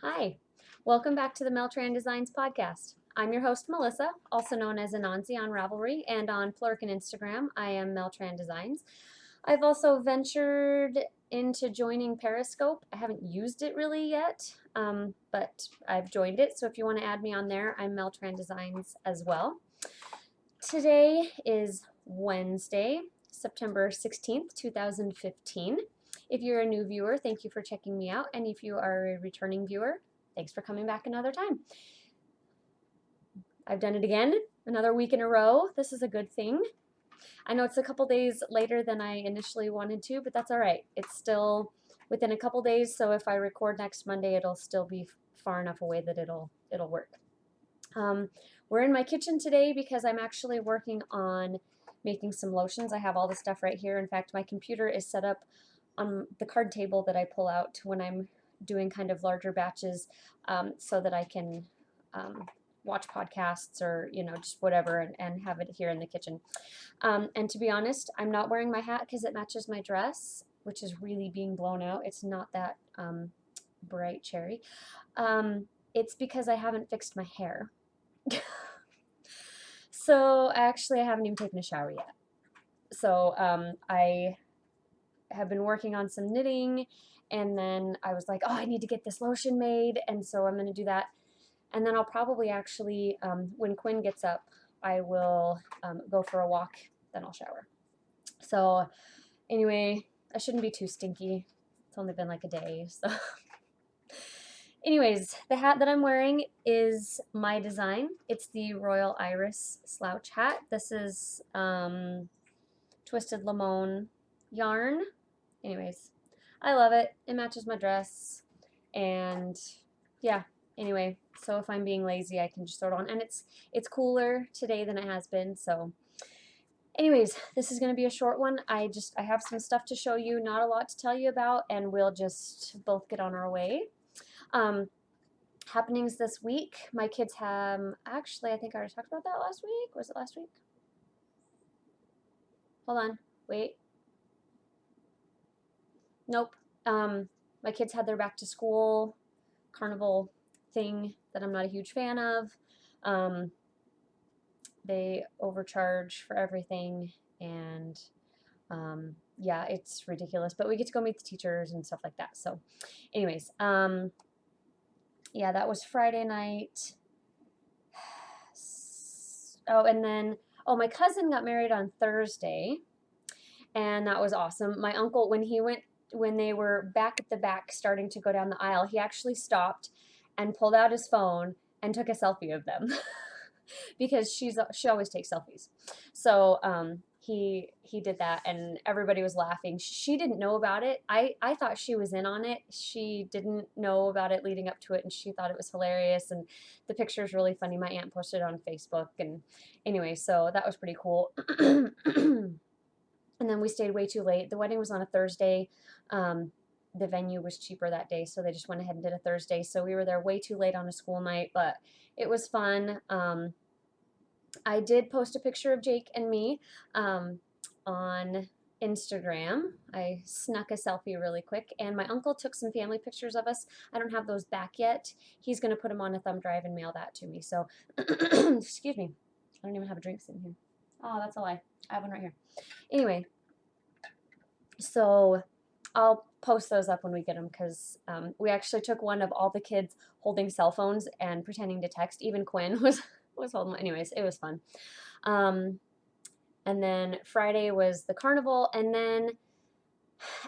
Hi, welcome back to the Meltran Designs podcast. I'm your host, Melissa, also known as Anansi on Ravelry and on Plurk and Instagram. I am Meltran Designs. I've also ventured into joining Periscope. I haven't used it really yet, but I've joined it. So if you want to add me on there, I'm Meltran Designs as well. Today is Wednesday, September 16th, 2015. If you're a new viewer, thank you for checking me out. And if you are a returning viewer, thanks for coming back another time. I've done it again, another week in a row. This is a good thing. I know it's a couple days later than I initially wanted to, but that's all right. It's still within a couple days, so if I record next Monday, it'll still be far enough away that it'll work. We're in my kitchen today because I'm actually working on making some lotions. I have all the stuff right here. In fact, my computer is set up on the card table that I pull out when I'm doing kind of larger batches, so that I can watch podcasts or just whatever, and have it here in the kitchen. And to be honest, I'm not wearing my hat because it matches my dress, which is really being blown out. It's not that bright cherry. It's because I haven't fixed my hair. So actually I haven't even taken a shower yet. So I have been working on some knitting, and then I was like, oh, I need to get this lotion made, and so I'm going to do that. And then I'll probably actually, when Quinn gets up, I will go for a walk, then I'll shower. So anyway, I shouldn't be too stinky. It's only been like a day, so. Anyways, the hat that I'm wearing is my design. It's the Royal Iris slouch hat. This is Twisted Limon yarn. Anyways, I love it. It matches my dress. And yeah, anyway, so if I'm being lazy, I can just throw it on. And it's cooler today than it has been, so anyways, this is going to be a short one. I have some stuff to show you, not a lot to tell you about, and we'll just both get on our way. Happenings this week. My kids have, actually, I think I already talked about that last week. Was it last week? Hold on. Wait. Nope. My kids had their back to school carnival thing that I'm not a huge fan of. They overcharge for everything, and yeah, it's ridiculous. But we get to go meet the teachers and stuff like that. So anyways, yeah, that was Friday night. Oh, and then, my cousin got married on Thursday, and that was awesome. My uncle, when they were back at the back starting to go down the aisle, he actually stopped and pulled out his phone and took a selfie of them because she always takes selfies. So he did that, and everybody was laughing. She didn't know about it. I thought she was in on it. She didn't know about it leading up to it, and she thought it was hilarious, and the picture is really funny. My aunt posted it on Facebook, and anyway, so that was pretty cool. And then we stayed way too late. The wedding was on a Thursday. The venue was cheaper that day, so they just went ahead and did a Thursday. So we were there way too late on a school night, but it was fun. I did post a picture of Jake and me on Instagram. I snuck a selfie really quick, and my uncle took some family pictures of us. I don't have those back yet. He's going to put them on a thumb drive and mail that to me. So, excuse me. I don't even have a drink sitting here. Oh, that's a lie. I have one right here. Anyway, so I'll post those up when we get them, because we actually took one of all the kids holding cell phones and pretending to text. Even Quinn was holding. Anyways, it was fun. And then Friday was the carnival, and then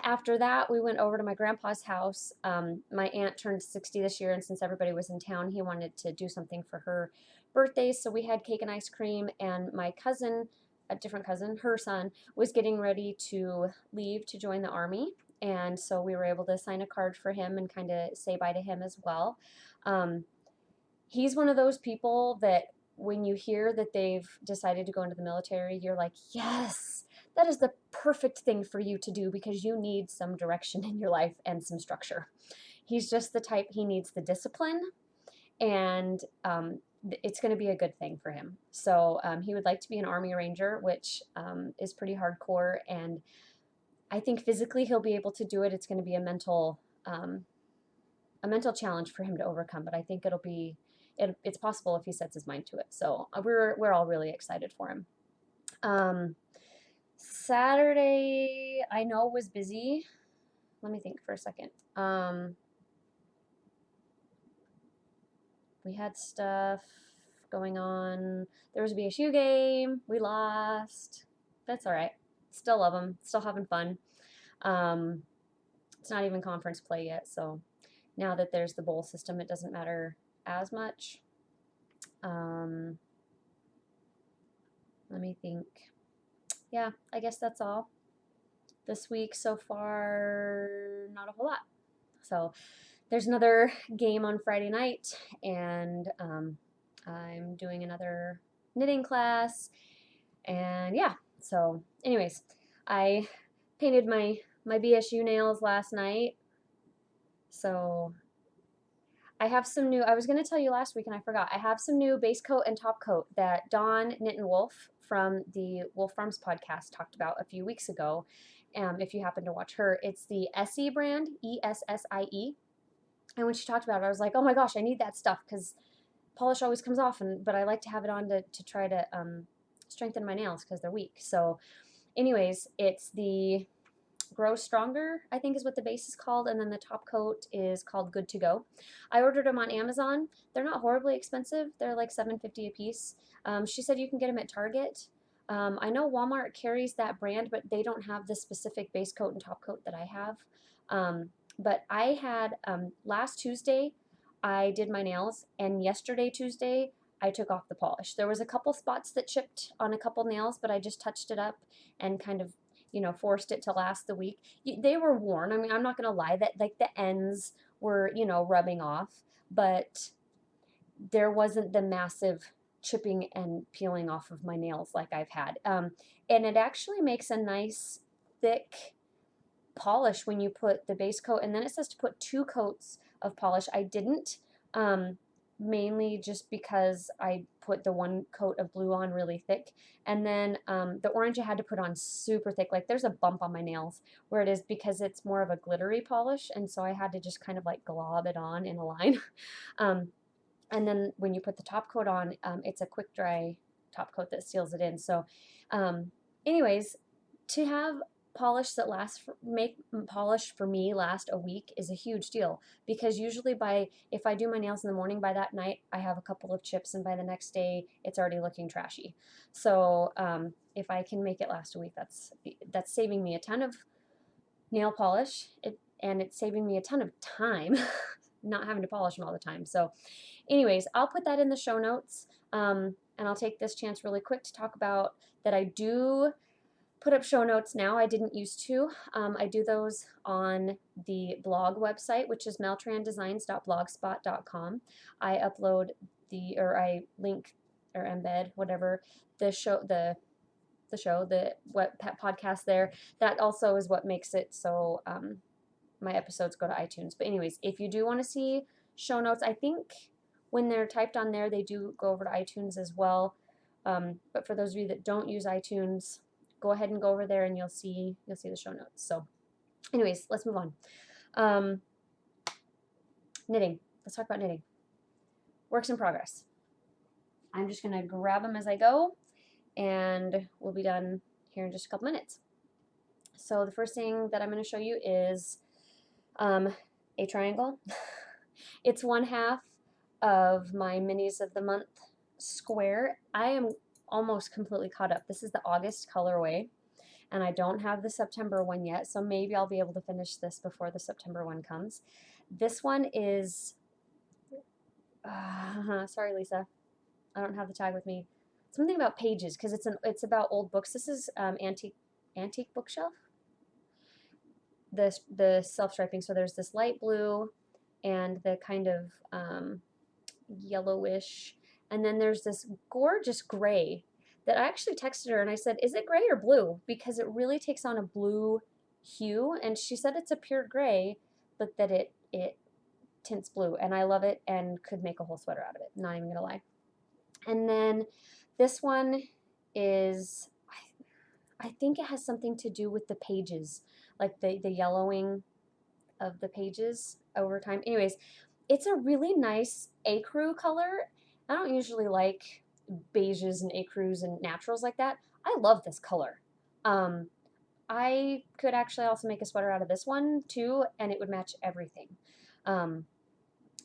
after that we went over to my grandpa's house. My aunt turned 60 this year, and since everybody was in town, he wanted to do something for her birthday, so we had cake and ice cream. And my cousin, a different cousin, her son, was getting ready to leave to join the army, and so we were able to sign a card for him and kind of say bye to him as well. He's one of those people that when you hear that they've decided to go into the military, you're like, yes, that is the perfect thing for you to do, because you need some direction in your life and some structure. He's just the type, he needs the discipline, and it's going to be a good thing for him. So he would like to be an Army Ranger, which is pretty hardcore, and I think physically he'll be able to do it. It's going to be a mental a mental challenge for him to overcome, but I think it's possible if he sets his mind to it. So we're all really excited for him. Saturday, I know, was busy. Let me think for a second. We had stuff going on. There was a BSU game. We lost. That's all right. Still love them. Still having fun. It's not even conference play yet, so now that there's the bowl system, it doesn't matter as much. Let me think. Yeah, I guess that's all. This week so far, not a whole lot. So there's another game on Friday night, and I'm doing another knitting class, and yeah. So anyways, I painted my BSU nails last night. So I have some new, I was going to tell you last week and I forgot. I have some new base coat and top coat that Dawn Knit and Wolf from the Wolf Farms podcast talked about a few weeks ago. If you happen to watch her, it's the Essie brand, ESSIE. And when she talked about it, I was like, oh my gosh, I need that stuff because polish always comes off, but I like to have it on to try to strengthen my nails because they're weak. So anyways, it's the Grow Stronger, I think is what the base is called, and then the top coat is called Good to Go. I ordered them on Amazon. They're not horribly expensive. They're like $7.50 a piece. She said you can get them at Target. I know Walmart carries that brand, but they don't have the specific base coat and top coat that I have. But I had, last Tuesday, I did my nails, and yesterday, Tuesday, I took off the polish. There was a couple spots that chipped on a couple nails, but I just touched it up and kind of, forced it to last the week. They were worn. I mean, I'm not going to lie that like the ends were, rubbing off, but there wasn't the massive chipping and peeling off of my nails like I've had. And it actually makes a nice thick polish when you put the base coat, and then it says to put 2 coats of polish. I didn't, mainly just because I put the 1 coat of blue on really thick, and then the orange I had to put on super thick. Like there's a bump on my nails where it is because it's more of a glittery polish, and so I had to just kind of like glob it on in a line. And then when you put the top coat on, it's a quick dry top coat that seals it in. So anyways, to have polish that make polish for me last a week is a huge deal, because usually if I do my nails in the morning, by that night I have a couple of chips, and by the next day it's already looking trashy. So if I can make it last a week, that's saving me a ton of nail polish, and it's saving me a ton of time not having to polish them all the time. So anyways, I'll put that in the show notes, and I'll take this chance really quick to talk about that I do put up show notes now. I didn't used to. I do those on the blog website, which is meltrandesigns.blogspot.com. I upload I link or embed whatever the podcast there. That also is what makes it so my episodes go to iTunes. But anyways, if you do want to see show notes, I think when they're typed on there, they do go over to iTunes as well. But for those of you that don't use iTunes, go ahead and go over there and you'll see the show notes. So anyways, let's move on. Knitting. Let's talk about knitting. Works in progress. I'm just going to grab them as I go, and we'll be done here in just a couple minutes. So the first thing that I'm going to show you is a triangle. It's 1/2 of my minis of the month square. I am almost completely caught up. This is the August colorway, and I don't have the September one yet, so maybe I'll be able to finish this before the September one comes. This one is sorry Lisa, I don't have the tag with me. Something about pages, because it's about old books. This is antique bookshelf. The self-striping, so there's this light blue and the kind of yellowish, and then there's this gorgeous gray that I actually texted her and I said, is it gray or blue? Because it really takes on a blue hue, and she said it's a pure gray, but that it tints blue, and I love it and could make a whole sweater out of it, not even gonna lie. And then this one is, I think it has something to do with the pages, like the yellowing of the pages. over time. Anyways, it's a really nice ecru color. I don't usually like beiges and ecrus and naturals like that. I love this color. I could actually also make a sweater out of this one too, and it would match everything. Um,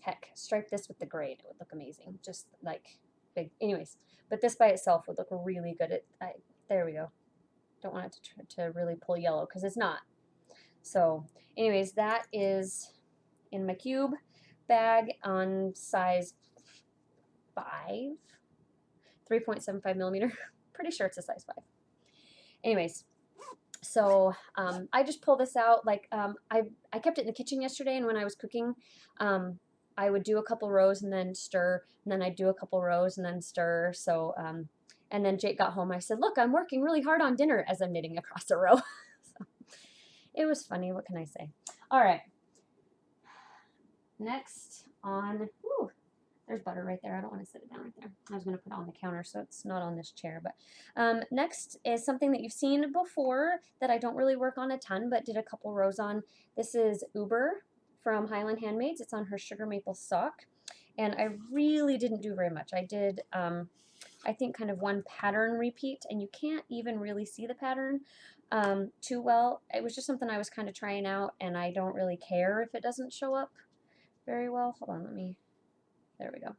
Heck, stripe this with the gray and it would look amazing. Just like big. Anyways, but this by itself would look really good. There we go. Don't want it to really pull yellow because it's not. So anyways, that is in my cube bag on size 5, 3.75 millimeter. Pretty sure it's a size 5. Anyways, so I just pull this out. Like I kept it in the kitchen yesterday, and when I was cooking, I would do a couple rows and then stir, and then I'd do a couple rows and then stir. So and then Jake got home. I said, "Look, I'm working really hard on dinner as I'm knitting across a row." So it was funny. What can I say? All right. Next on, whew, there's butter right there. I don't want to set it down right there. I was going to put it on the counter so it's not on this chair. But next is something that you've seen before that I don't really work on a ton, but did a couple rows on. This is Uber from Highland Handmaids. It's on her sugar maple sock. And I really didn't do very much. I did, I think, kind of one pattern repeat, and you can't even really see the pattern too well. It was just something I was kind of trying out, and I don't really care if it doesn't show up very well. Hold on, there we go.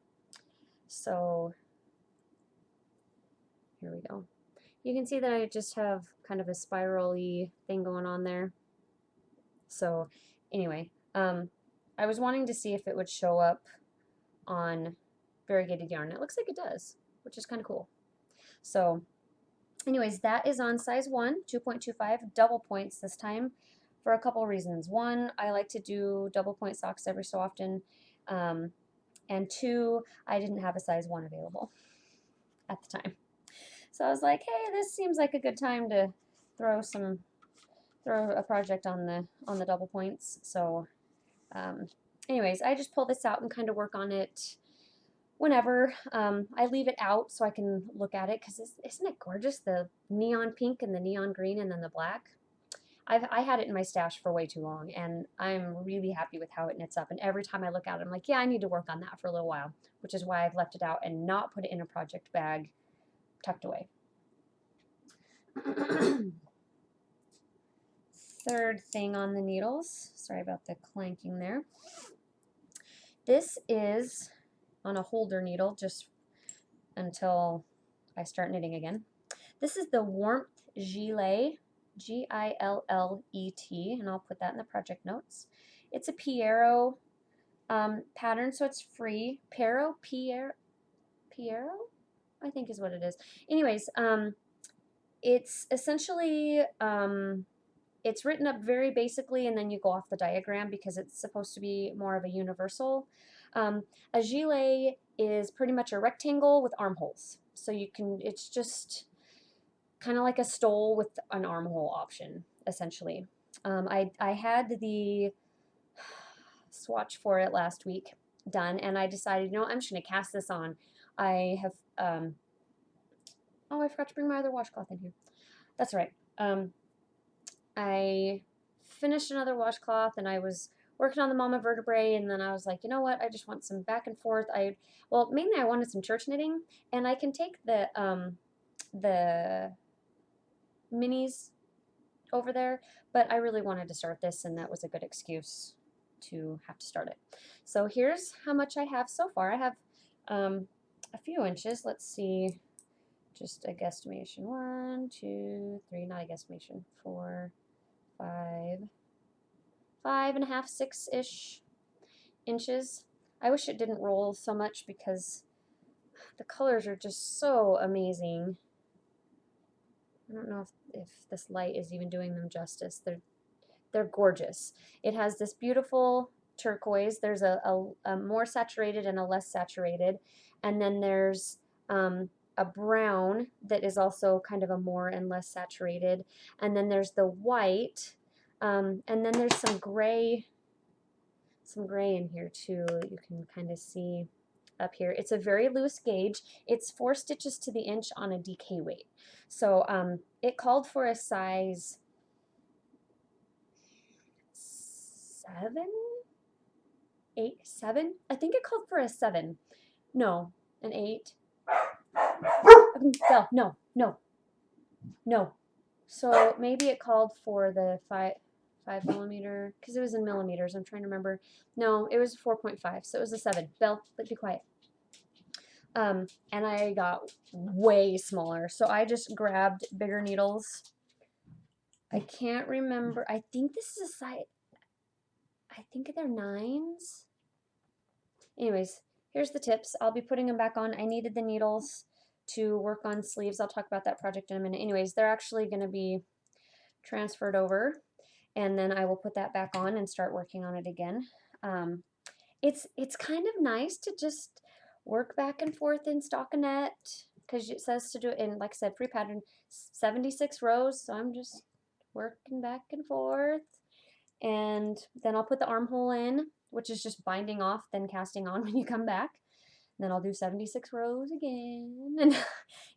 So here we go. You can see that I just have kind of a spirally thing going on there. So anyway, I was wanting to see if it would show up on variegated yarn. It looks like it does, which is kind of cool. So anyways, that is on size 1, 2.25, double points this time for a couple reasons. One, I like to do double point socks every so often. And 2, I didn't have a size 1 available at the time. So I was like, hey, this seems like a good time to throw a project on the double points. So anyways, I just pull this out and kind of work on it whenever. I leave it out so I can look at it because isn't it gorgeous? The neon pink and the neon green and then the black. I had it in my stash for way too long, and I'm really happy with how it knits up. And every time I look at it, I'm like, yeah, I need to work on that for a little while, which is why I've left it out and not put it in a project bag tucked away. Third thing on the needles, sorry about the clanking there. This is on a holder needle just until I start knitting again. This is the Warmth Gilet, Gillet, and I'll put that in the project notes. It's a Piero pattern, so it's free. Piero, I think is what it is. Anyways, it's essentially, it's written up very basically, and then you go off the diagram because it's supposed to be more of a universal. A gilet is pretty much a rectangle with armholes. So you can, it's just kind of like a stole with an armhole option, essentially. I had the swatch for it last week done, and I decided, you know, I'm just going to cast this on. I have, oh, I forgot to bring my other washcloth in here. That's right. I finished another washcloth, and I was working on the mama vertebrae, and then I was like, you know what, I just want some back and forth. Well, mainly I wanted some church knitting, and I can take the minis over there, but I really wanted to start this, and that was a good excuse to have to start it. So here's how much I have so far. I have a few inches. Let's see, just a guesstimation. 1, 2, 3, not a guesstimation. 4, 5, 5.5, 6-ish inches. I wish it didn't roll so much because the colors are just so amazing. I don't know if this light is even doing them justice. They're gorgeous. It has this beautiful turquoise. There's a more saturated and a less saturated, and then there's a brown that is also kind of a more and less saturated, and then there's the white, and then there's some gray in here too that you can kind of see up here. It's a very loose gauge. It's 4 stitches to the inch on a DK weight. So it called for a size 7, 8, 7? I think it called for a 7. No, an 8. Belle, no, no, no. So maybe it called for the 5 millimeter, because it was in millimeters. I'm trying to remember. No, it was 4.5, so it was a 7. Belle, be quiet. And I got way smaller, so I just grabbed bigger needles. I can't remember. I think this is a size. I think they're 9s. Anyways, here's the tips. I'll be putting them back on. I needed the needles to work on sleeves. I'll talk about that project in a minute. Anyways, they're actually going to be transferred over, and then I will put that back on and start working on it again. It's kind of nice to just work back and forth in stockinette, because it says to do it in, like I said, free pattern, 76 rows. So I'm just working back and forth, and then I'll put the armhole in, which is just binding off, then casting on when you come back. And then I'll do 76 rows again. And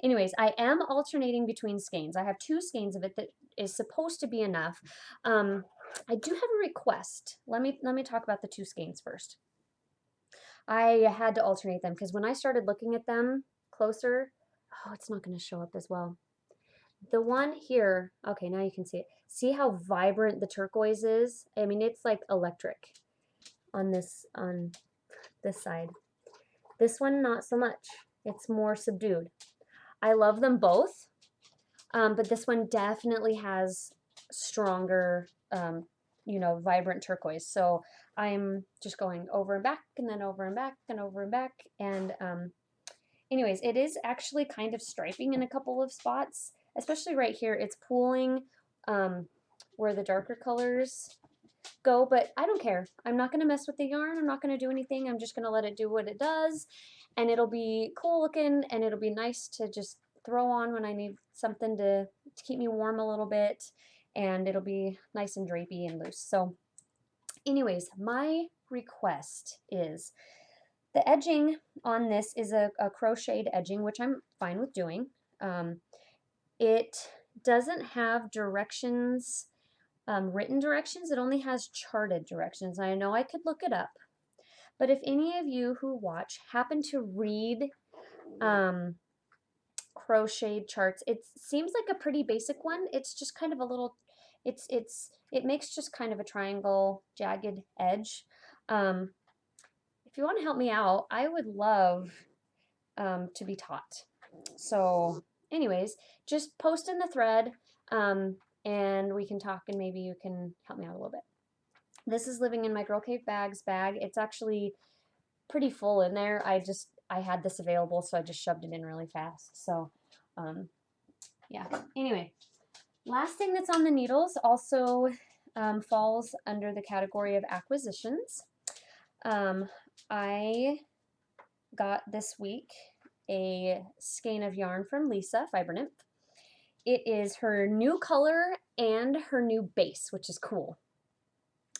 anyways, I am alternating between skeins. I have 2 skeins of it that is supposed to be enough. I do have a request. Let me talk about the 2 skeins first. I had to alternate them because when I started looking at them closer, oh, it's not going to show up as well. The one here, okay, now you can see it. See how vibrant the turquoise is? I mean, it's like electric on this side. This one, not so much. It's more subdued. I love them both, but this one definitely has stronger, you know, vibrant turquoise. So I'm just going over and back, and then over and back, and over and back. And anyways, it is actually kind of striping in a couple of spots, especially right here. It's pooling where the darker colors go, but I don't care. I'm not going to mess with the yarn. I'm not going to do anything. I'm just going to let it do what it does, and it'll be cool looking, and it'll be nice to just throw on when I need something to keep me warm a little bit, and it'll be nice and drapey and loose. So anyways, my request is the edging on this is a crocheted edging, which I'm fine with doing. It doesn't have directions, written directions. It only has charted directions. I know I could look it up, but if any of you who watch happen to read crocheted charts, it seems like a pretty basic one. It's just kind of a little, it makes just kind of a triangle jagged edge. If you want to help me out, I would love to be taught. So anyways, just post in the thread, and we can talk, and maybe you can help me out a little bit. This is living in my Girl Cave Bags bag. It's actually pretty full in there. I had this available, so I just shoved it in really fast. So yeah, anyway, last thing that's on the needles also falls under the category of acquisitions. I got this week a skein of yarn from Lisa Fiber Nymph. It is her new color and her new base, which is cool.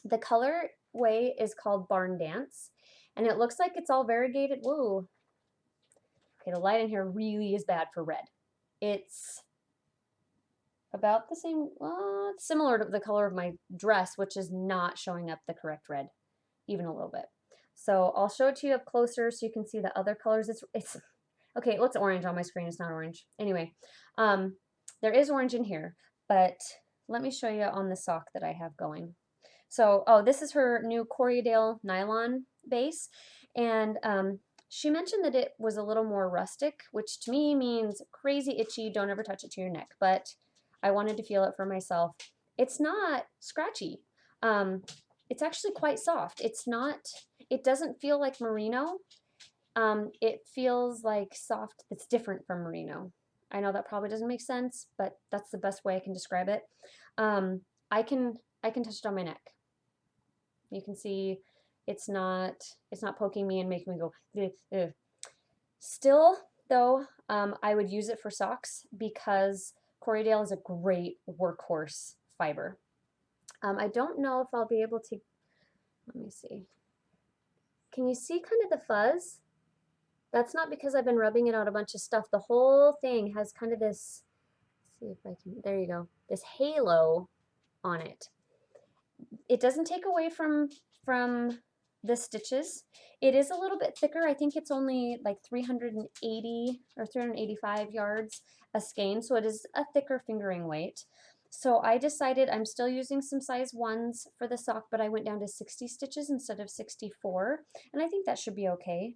The colorway is called Barn Dance, and it looks like it's all variegated. Whoa. Okay, the light in here really is bad for red. It's about the same, well, it's similar to the color of my dress, which is not showing up the correct red, even a little bit. So I'll show it to you up closer so you can see the other colors. It's okay, it looks orange on my screen. It's not orange. Anyway, there is orange in here, but let me show you on the sock that I have going. So, oh, this is her new Corriedale nylon base, and she mentioned that it was a little more rustic, which to me means crazy itchy, don't ever touch it to your neck, but I wanted to feel it for myself. It's not scratchy. It's actually quite soft. It doesn't feel like merino. It feels like soft that's different from merino. I know that probably doesn't make sense, but that's the best way I can describe it. I can touch it on my neck. You can see it's not poking me and making me go ugh, ugh. Still though, I would use it for socks because Corriedale is a great workhorse fiber. I don't know if I'll be able to, let me see. Can you see kind of the fuzz? That's not because I've been rubbing it on a bunch of stuff. The whole thing has kind of this, let's see if I can, there you go, this halo on it. It doesn't take away from the stitches. It is a little bit thicker. I think it's only like 380 or 385 yards a skein, so it is a thicker fingering weight. So I decided I'm still using some size 1s for the sock, but I went down to 60 stitches instead of 64, and I think that should be okay.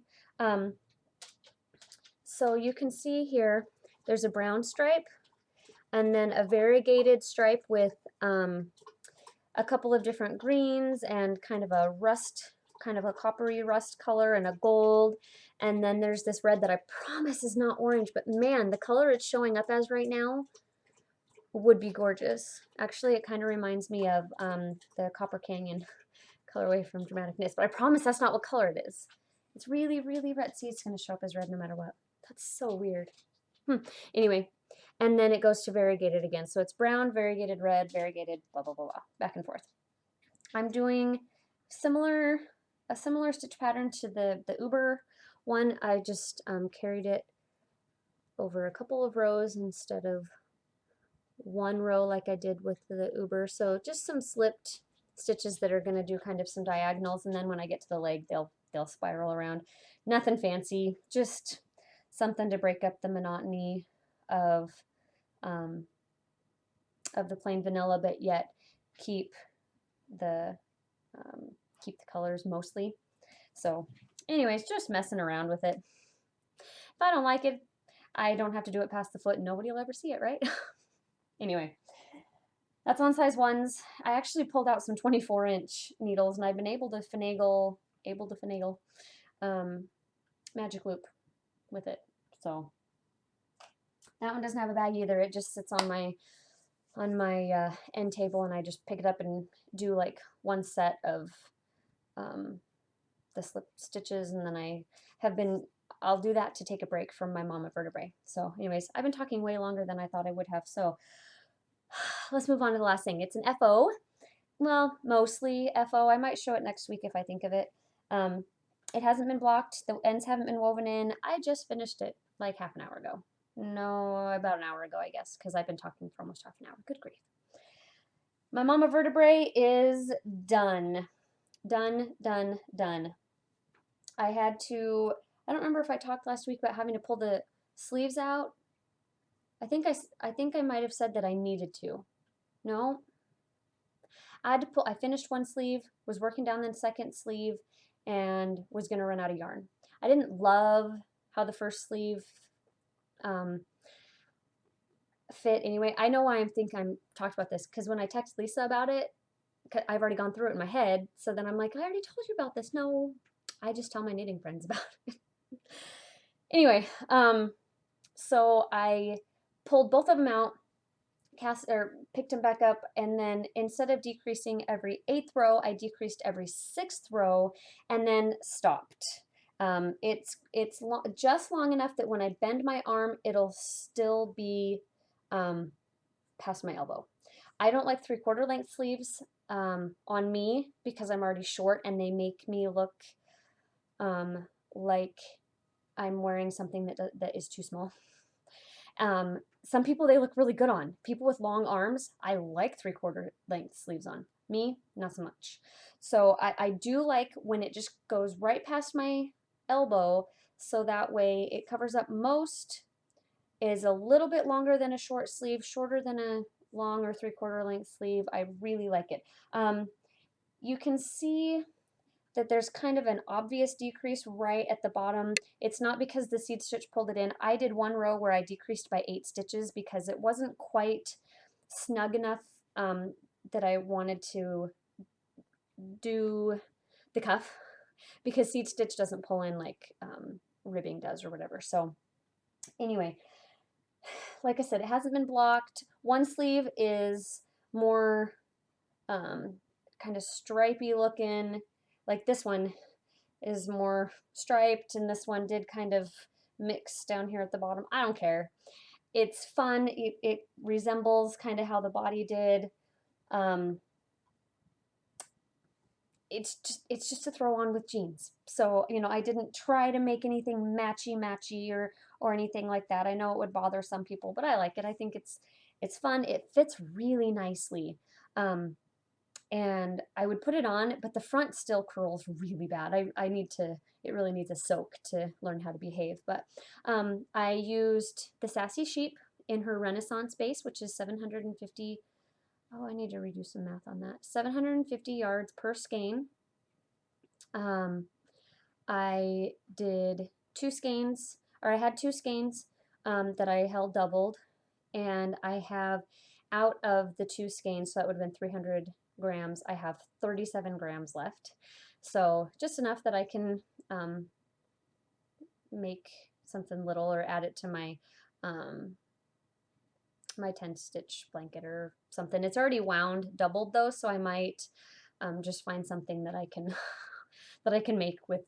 So you can see here, there's a brown stripe, and then a variegated stripe with a couple of different greens and kind of a rust, kind of a coppery rust color, and a gold. And then there's this red that I promise is not orange, but man, the color it's showing up as right now would be gorgeous. Actually, it kind of reminds me of the Copper Canyon colorway from Dramatic Knits, but I promise that's not what color it is. It's really, really red. See, it's going to show up as red no matter what. That's so weird. Anyway, and then it goes to variegated again. So it's brown, variegated red, variegated, blah, blah, blah, blah, back and forth. I'm doing a similar stitch pattern to the Uber one. I just carried it over a couple of rows instead of one row like I did with the Uber. So just some slipped stitches that are going to do kind of some diagonals, and then when I get to the leg, they'll spiral around. Nothing fancy, just something to break up the monotony of the plain vanilla, but yet keep the colors mostly. So anyways, just messing around with it. If I don't like it, I don't have to do it past the foot and nobody will ever see it, right? Anyway, that's on size 1s. I actually pulled out some 24-inch needles, and I've been able to finagle magic loop with it. So that one doesn't have a bag either. It just sits on my end table, and I just pick it up and do like one set of the slip stitches, and then I'll do that to take a break from my mama vertebrae. So anyways, I've been talking way longer than I thought I would have, so let's move on to the last thing. It's an FO. Well, mostly FO. I might show it next week if I think of it. It hasn't been blocked. The ends haven't been woven in. I just finished it like half an hour ago. No, about an hour ago, I guess, because I've been talking for almost half an hour. Good grief. My mama vertebrae is done. Done, done, done. I had to, I don't remember if I talked last week about having to pull the sleeves out. I think I might have said that I needed to. No. I had to pull, I finished one sleeve, was working down the second sleeve, and was going to run out of yarn. I didn't love how the first sleeve fit anyway. I know why I'm talked about this, because when I text Lisa about it, I've already gone through it in my head, so then I'm like, I already told you about this. No, I just tell my knitting friends about it. Anyway, so I pulled both of them out, picked them back up, and then instead of decreasing every 8th row, I decreased every 6th row, and then stopped. It's just long enough that when I bend my arm, it'll still be past my elbow. I don't like 3/4 length sleeves on me because I'm already short, and they make me look like I'm wearing something that is too small. Some people they look really good on. People with long arms, I like 3/4 length sleeves on. Me, not so much. So I do like when it just goes right past my elbow, so that way it covers up most, is a little bit longer than a short sleeve, shorter than a long or 3/4 length sleeve. I really like it. You can see that there's kind of an obvious decrease right at the bottom. It's not because the seed stitch pulled it in. I did one row where I decreased by 8 stitches because it wasn't quite snug enough that I wanted to do the cuff, because seed stitch doesn't pull in like ribbing does or whatever. So anyway, like I said, it hasn't been blocked. One sleeve is more kind of stripy looking. Like this one is more striped, and this one did kind of mix down here at the bottom. I don't care. It's fun. It resembles kind of how the body did. It's just to throw on with jeans. So, you know, I didn't try to make anything matchy or anything like that. I know it would bother some people, but I like it. I think it's fun. It fits really nicely. and I would put it on, but the front still curls really bad. I need to, it really needs a soak to learn how to behave. But I used the Sassy Sheep in her Renaissance base, which is 750, oh, I need to redo some math on that, 750 yards per skein. I did two skeins, or I had two skeins that I held doubled, and I have out of the two skeins, so that would have been 300 grams, I have 37 grams left. So just enough that I can make something little or add it to my my 10 stitch blanket or something. It's already wound doubled though, so I might just find something that I can that I can make with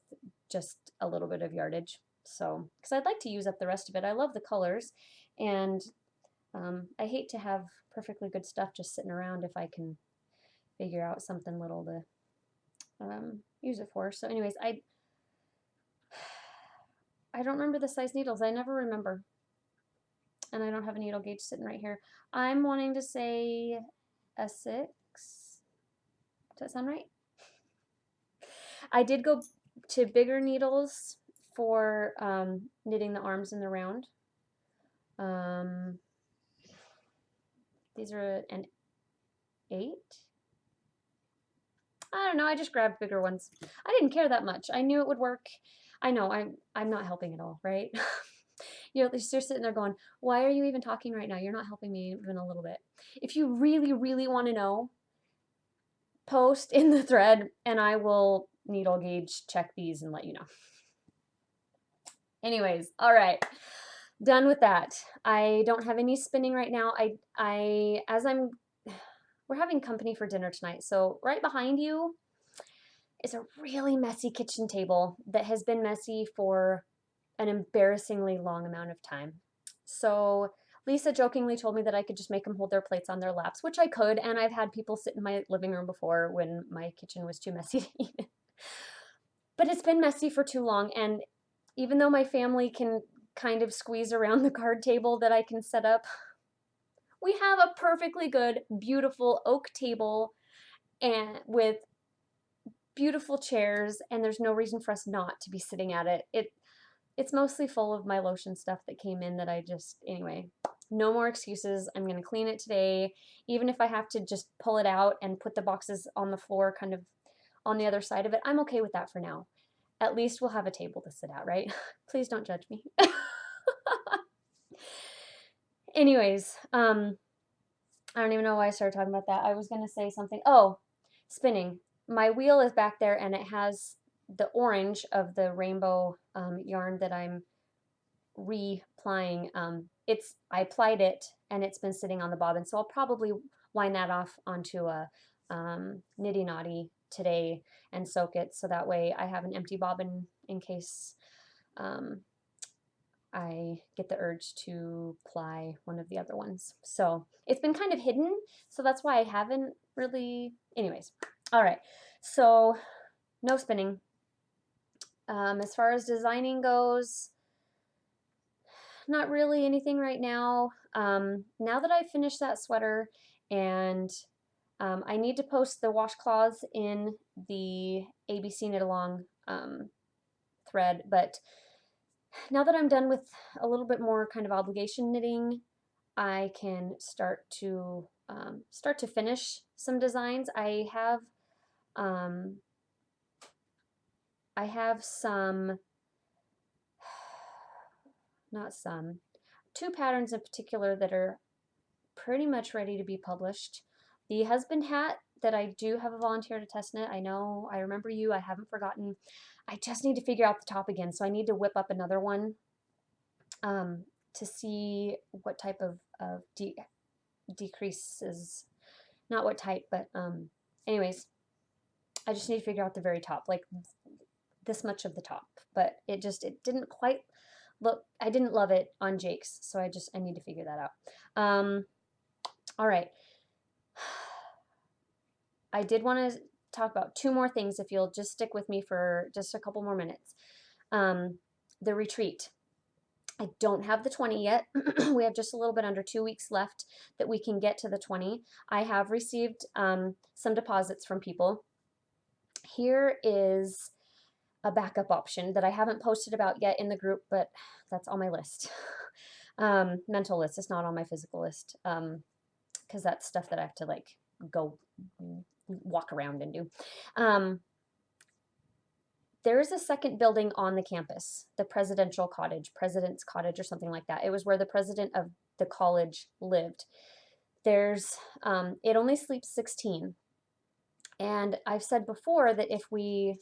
just a little bit of yardage. So, because I'd like to use up the rest of it. I love the colors, and I hate to have perfectly good stuff just sitting around if I can figure out something little to use it for. So anyways, I don't remember the size needles. I never remember. And I don't have a needle gauge sitting right here. I'm wanting to say a 6. Does that sound right? I did go to bigger needles for knitting the arms and the round. These are an 8. I don't know, I just grabbed bigger ones. I didn't care that much. I knew it would work. I know, I'm not helping at all, right? You're sitting there going, why are you even talking right now? You're not helping me even a little bit. If you really, really want to know, post in the thread and I will needle gauge check these and let you know. Anyways, all right. Done with that. I don't have any spinning right now. We're having company for dinner tonight. So right behind you is a really messy kitchen table that has been messy for an embarrassingly long amount of time. So Lisa jokingly told me that I could just make them hold their plates on their laps, which I could, and I've had people sit in my living room before when my kitchen was too messy to eat in. But it's been messy for too long, and even though my family can kind of squeeze around the card table that I can set up, we have a perfectly good, beautiful oak table and with beautiful chairs, and there's no reason for us not to be sitting at it. It's mostly full of my lotion stuff that came in that I just, anyway, no more excuses. I'm going to clean it today, even if I have to just pull it out and put the boxes on the floor kind of on the other side of it. I'm okay with that for now. At least we'll have a table to sit at, right? Please don't judge me. Anyways, I don't even know why I started talking about that. I was going to say something. Oh, spinning. My wheel is back there and it has the orange of the rainbow yarn that I'm replying. I plied it and it's been sitting on the bobbin, so I'll probably wind that off onto a Nitty Naughty today and soak it, so that way I have an empty bobbin in case I get the urge to ply one of the other ones. So it's been kind of hidden, so that's why I haven't really, anyways. All right, so no spinning. As far as designing goes, not really anything right now. Now that I've finished that sweater, and I need to post the washcloths in the ABC Knit Along thread, but now that I'm done with a little bit more kind of obligation knitting, I can start to finish some designs. I have some, not some, 2 patterns in particular that are pretty much ready to be published. The husband hat that I do have a volunteer to test knit. I know, I remember you, I haven't forgotten. I just need to figure out the top again, so I need to whip up another one to see what type of decrease is, not what type, but anyways, I just need to figure out the very top, like this much of the top, but it didn't quite look, I didn't love it on Jake's, so I need to figure that out. All right. I did want to talk about 2 more things if you'll just stick with me for just a couple more minutes. The retreat. I don't have the 20 yet. We have just a little bit under 2 weeks left that we can get to the 20. I have received some deposits from people. Here is a backup option that I haven't posted about yet in the group, but that's on my list. Mental list. It's not on my physical list, because that's stuff that I have to like go walk around and do. There is a second building on the campus, the President's Cottage or something like that. It was where the president of the college lived. There's, it only sleeps 16. And I've said before that if we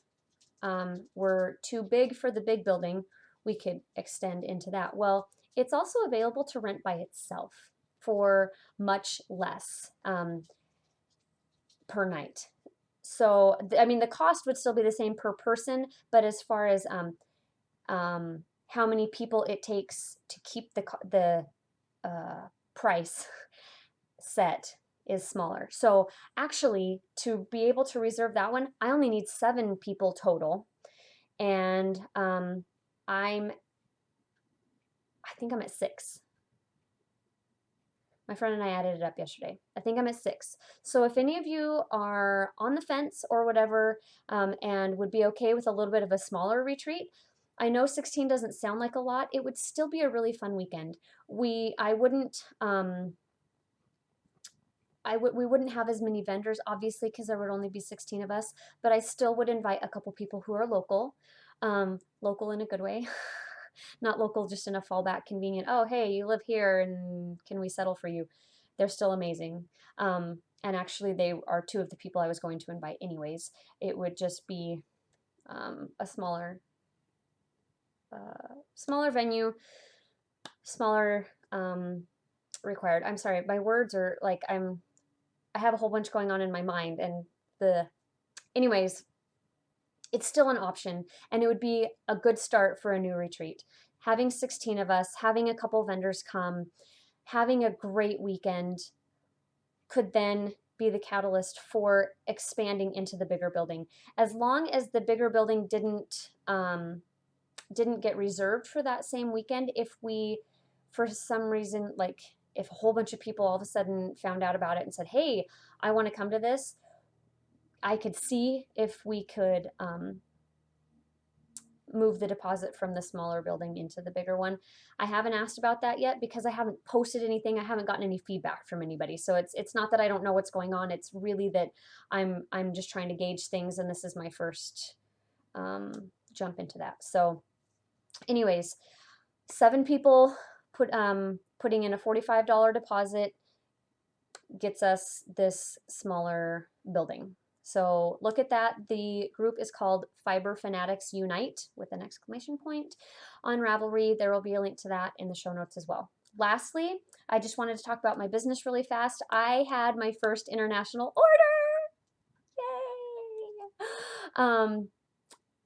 were too big for the big building, we could extend into that. Well, it's also available to rent by itself for much less per night. So, I mean, the cost would still be the same per person, but as far as how many people it takes to keep the price set is smaller. So actually, to be able to reserve that one, I only need 7 people total, and I think I'm at 6. My friend and I added it up yesterday. I think I'm at 6. So if any of you are on the fence or whatever, and would be okay with a little bit of a smaller retreat, I know 16 doesn't sound like a lot. It would still be a really fun weekend. We wouldn't have as many vendors, obviously, because there would only be 16 of us, but I still would invite a couple people who are local, local in a good way. Not local just in a fallback convenient, oh, hey, you live here and can we settle for you? They're still amazing. And actually they are 2 of the people I was going to invite anyways. It would just be a smaller venue, smaller required. I'm sorry, my words are like, I have a whole bunch going on in my mind, and anyways, it's still an option, and it would be a good start for a new retreat. Having 16 of us, having a couple vendors come, having a great weekend could then be the catalyst for expanding into the bigger building. As long as the bigger building didn't get reserved for that same weekend, if we, for some reason, like if a whole bunch of people all of a sudden found out about it and said, hey, I want to come to this, I could see if we could move the deposit from the smaller building into the bigger one. I haven't asked about that yet because I haven't posted anything. I haven't gotten any feedback from anybody. So it's not that I don't know what's going on. It's really that I'm just trying to gauge things, and this is my first jump into that. So anyways, 7 people putting in a $45 deposit gets us this smaller building. So look at that. The group is called Fiber Fanatics Unite with an exclamation point on Ravelry. There will be a link to that in the show notes as well. Lastly, I just wanted to talk about my business really fast. I had my first international order. Yay!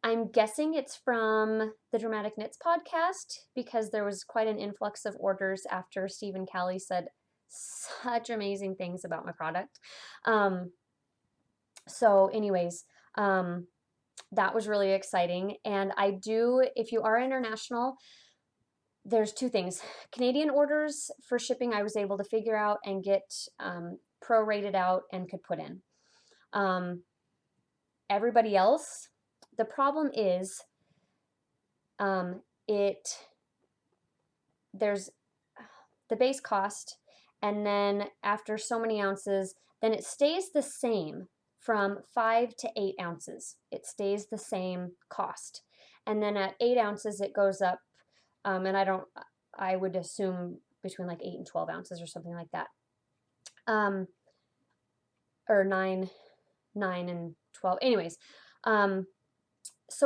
I'm guessing it's from the Dramatic Knits podcast, because there was quite an influx of orders after Steve and Callie said such amazing things about my product. So anyways, that was really exciting. And I do, if you are international, there's 2 things. Canadian orders for shipping I was able to figure out and get prorated out and could put in. Everybody else, the problem is there's the base cost, and then after so many ounces, then it stays the same from 5 to 8 ounces. It stays the same cost. And then at 8 ounces, it goes up, and I would assume between like 8 and 12 ounces or something like that. Or 9 and 12. Anyways, so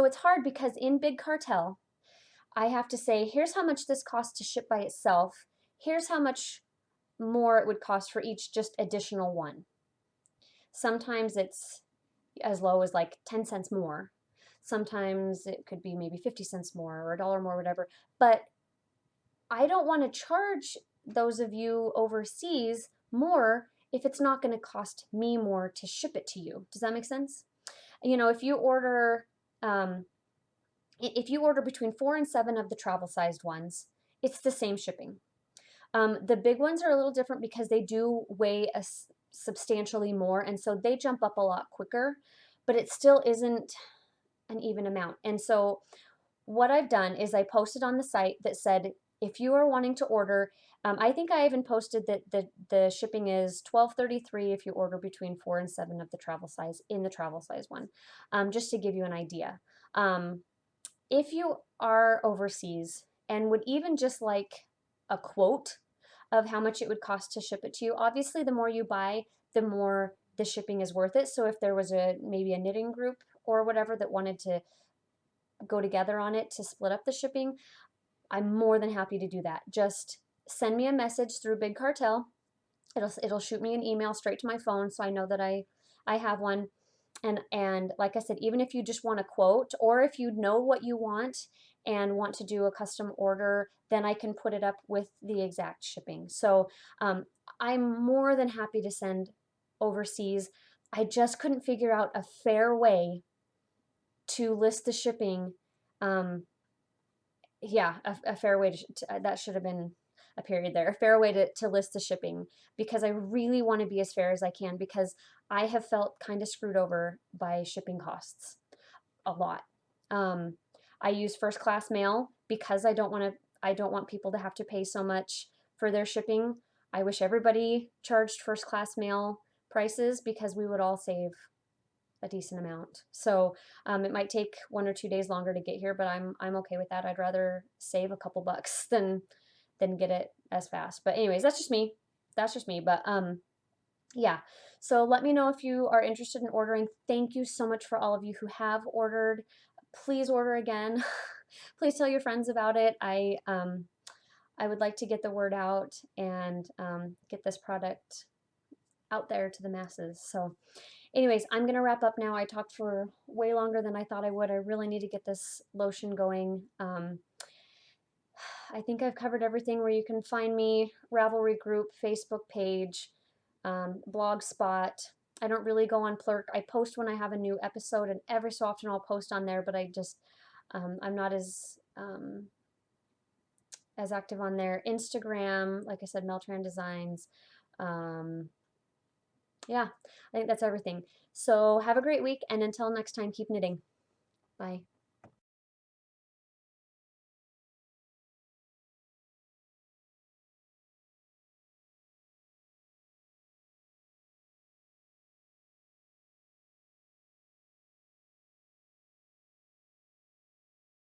it's hard because in Big Cartel, I have to say, here's how much this costs to ship by itself. Here's how much more it would cost for each just additional one. Sometimes it's as low as like 10 cents more. Sometimes it could be maybe 50 cents more or $1 more, whatever. But I don't want to charge those of you overseas more if it's not going to cost me more to ship it to you. Does that make sense? You know, if you order between 4 and 7 of the travel sized ones, It's the same shipping. The big ones are a little different because they do weigh substantially more, and so they jump up a lot quicker, but it still isn't an even amount. And so what I've done is I posted on the site that said, if you are wanting to order, I think I even posted that the shipping is $12.33 if you order between 4 and 7 of the travel size in the travel size one, just to give you an idea. If you are overseas and would even just like a quote of how much it would cost to ship it to you, obviously the more you buy, the more the shipping is worth it. So if there was maybe a knitting group or whatever that wanted to go together on it to split up the shipping, I'm more than happy to do that. Just send me a message through Big Cartel. It'll shoot me an email straight to my phone, so I know that I have one. And like I said, even if you just want a quote, or if you know what you want and want to do a custom order, then I can put it up with the exact shipping. So I'm more than happy to send overseas. I just couldn't figure out a fair way to list the shipping. Yeah, a fair way to that should have been a period there, a fair way to list the shipping, because I really want to be as fair as I can, because I have felt kind of screwed over by shipping costs a lot. I use first class mail because I don't want people to have to pay so much for their shipping. I wish everybody charged first class mail prices, because we would all save a decent amount. So it might take 1 or 2 days longer to get here, but I'm okay with that. I'd rather save a couple bucks than get it as fast. But anyways, that's just me. That's just me. But yeah. So let me know if you are interested in ordering. Thank you so much for all of you who have ordered. Please order again. Please tell your friends about it. I would like to get the word out and get this product out there to the masses. So anyways, I'm going to wrap up now. I talked for way longer than I thought I would. I really need to get this lotion going. I think I've covered everything where you can find me: Ravelry group, Facebook page, Blogspot. I don't really go on Plurk. I post when I have a new episode, and every so often I'll post on there, but I'm not as active on there. Instagram, like I said, Meltran Designs. Yeah, I think that's everything. So have a great week, and until next time, keep knitting. Bye.